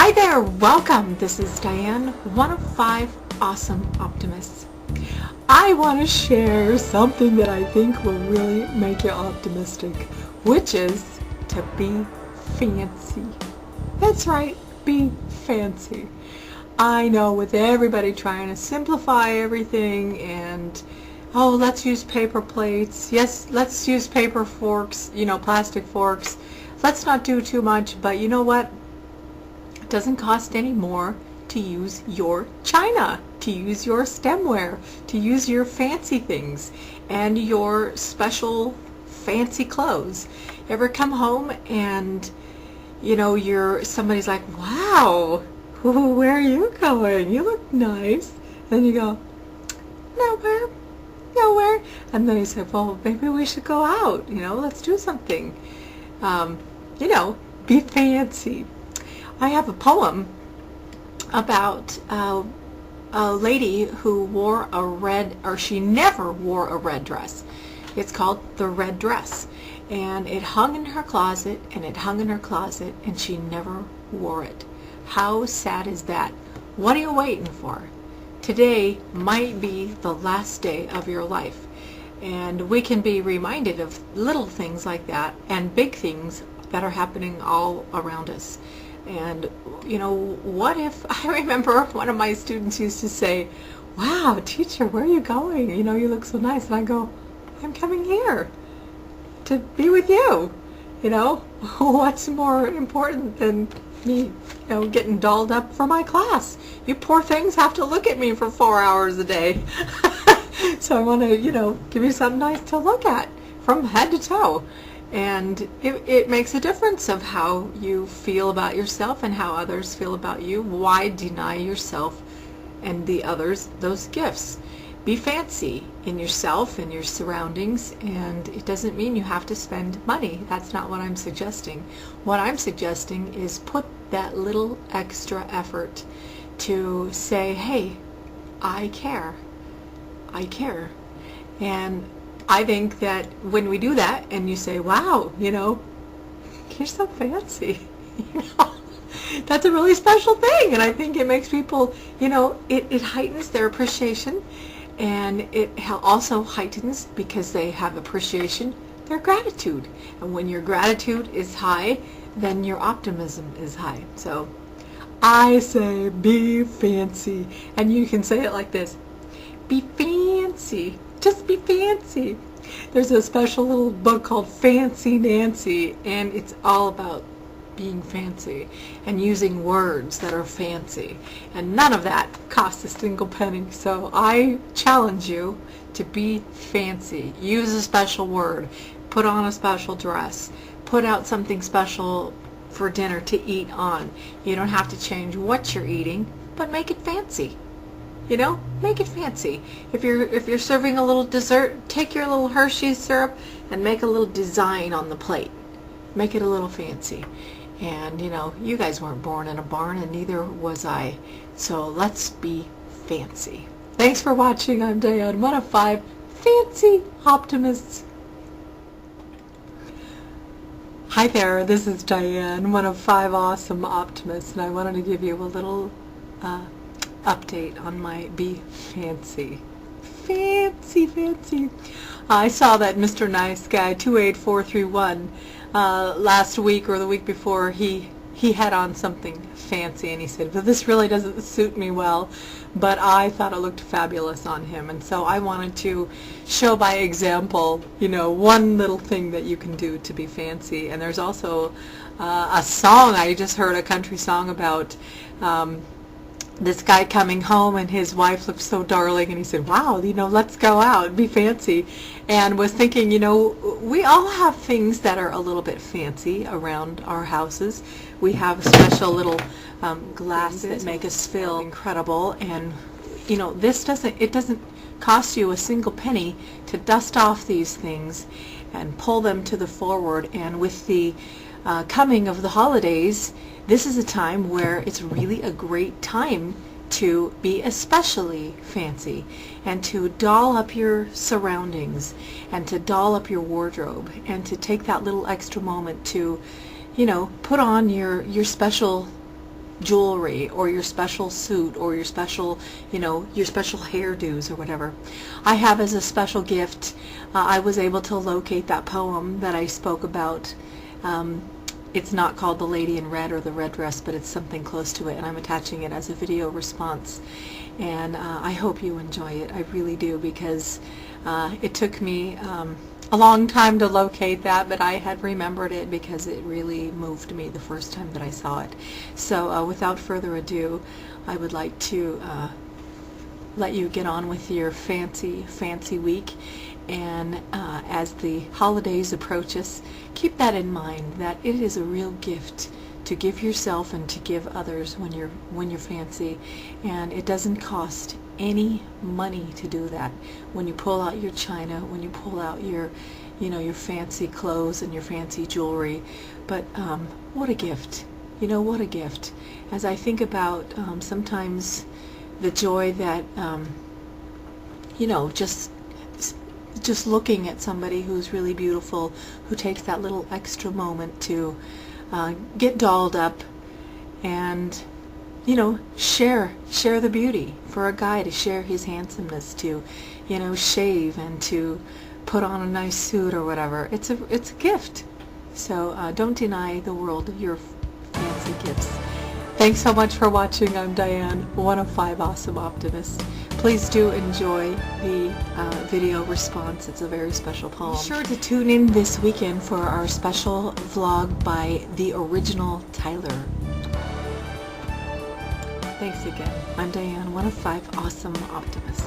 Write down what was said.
Hi there, welcome. This is Diane, one of 5 awesome optimists. I want to share something that I think will really make you optimistic, which is to be fancy. That's right, be fancy. I know with everybody trying to simplify everything and oh, let's use paper plates. Yes, let's use paper forks, plastic forks. Let's not do too much, but you know what? It doesn't cost any more to use your china, to use your stemware, to use your fancy things and your special fancy clothes. Ever come home and somebody's like, wow, where are you going? You look nice. And you go, nowhere. And then he said, well, maybe we should go out, let's do something. Be fancy. I have a poem about a lady who wore a red, or she never wore a red dress. It's called The Red Dress. And it hung in her closet, and it hung in her closet, and she never wore it. How sad is that? What are you waiting for? Today might be the last day of your life. And we can be reminded of little things like that and big things that are happening all around us. And what if, I remember one of my students used to say, wow, teacher, where are you going? You look so nice. And I go, I'm coming here to be with you. What's more important than me, getting dolled up for my class? You poor things have to look at me for 4 hours a day. So I want to, give you something nice to look at from head to toe. And it makes a difference of how you feel about yourself and how others feel about you. Why deny yourself and the others those gifts? Be fancy in yourself and your surroundings, and it doesn't mean you have to spend money. That's not what I'm suggesting. What I'm suggesting is put that little extra effort to say, hey, I care. And I think that when we do that and you say, wow, you're so fancy, that's a really special thing. And I think it makes people, it heightens their appreciation, and it also heightens, because they have appreciation, their gratitude. And when your gratitude is high, then your optimism is high. So I say be fancy. And you can say it like this: be fancy. Just be fancy. There's a special little book called Fancy Nancy, and it's all about being fancy and using words that are fancy. And none of that costs a single penny. So I challenge you to be fancy. Use a special word. Put on a special dress. Put out something special for dinner to eat on. You don't have to change what you're eating, but make it fancy. Make it fancy. If you're serving a little dessert, take your little Hershey's syrup and make a little design on the plate. Make it a little fancy. And you guys weren't born in a barn, and neither was I. So let's be fancy. Thanks for watching. I'm Diane, one of 5 fancy optimists. Hi there, this is Diane, one of 5 awesome optimists, and I wanted to give you a little update on my be fancy. Fancy. I saw that Mr. Nice Guy 28431 last week or the week before. He had on something fancy, and he said, well, this really doesn't suit me well, but I thought it looked fabulous on him. And so I wanted to show by example, one little thing that you can do to be fancy. And there's also a song. I just heard a country song about this guy coming home, and his wife looked so darling, and he said, wow, let's go out and be fancy. And was thinking, we all have things that are a little bit fancy around our houses. We have special little glasses that make us feel incredible. And it doesn't cost you a single penny to dust off these things and pull them to the forward. And with the coming of the holidays, this is a time where it's really a great time to be especially fancy and to doll up your surroundings and to doll up your wardrobe and to take that little extra moment to, put on your special jewelry or your special suit or your special, your special hairdos or whatever. I have as a special gift, I was able to locate that poem that I spoke about. It's not called The Lady in Red or The Red Dress, but it's something close to it, and I'm attaching it as a video response. And I hope you enjoy it. I really do, because it took me a long time to locate that, but I had remembered it because it really moved me the first time that I saw it. So without further ado, I would like to let you get on with your fancy week. And as the holidays approaches, keep that in mind, that it is a real gift to give yourself and to give others when you're fancy, and it doesn't cost any money to do that. When you pull out your china, when you pull out your your fancy clothes and your fancy jewelry, but what a gift, what a gift. As I think about sometimes the joy that just looking at somebody who's really beautiful, who takes that little extra moment to get dolled up and share the beauty, for a guy to share his handsomeness, to shave and to put on a nice suit or whatever. It's a gift. So don't deny the world your fancy gifts. Thanks so much for watching. I'm Diane, one of 5 awesome optimists. Please do enjoy the video response. It's a very special poem. Be sure to tune in this weekend for our special vlog by the original Tyler. Thanks again. I'm Diane, one of 5 awesome optimists.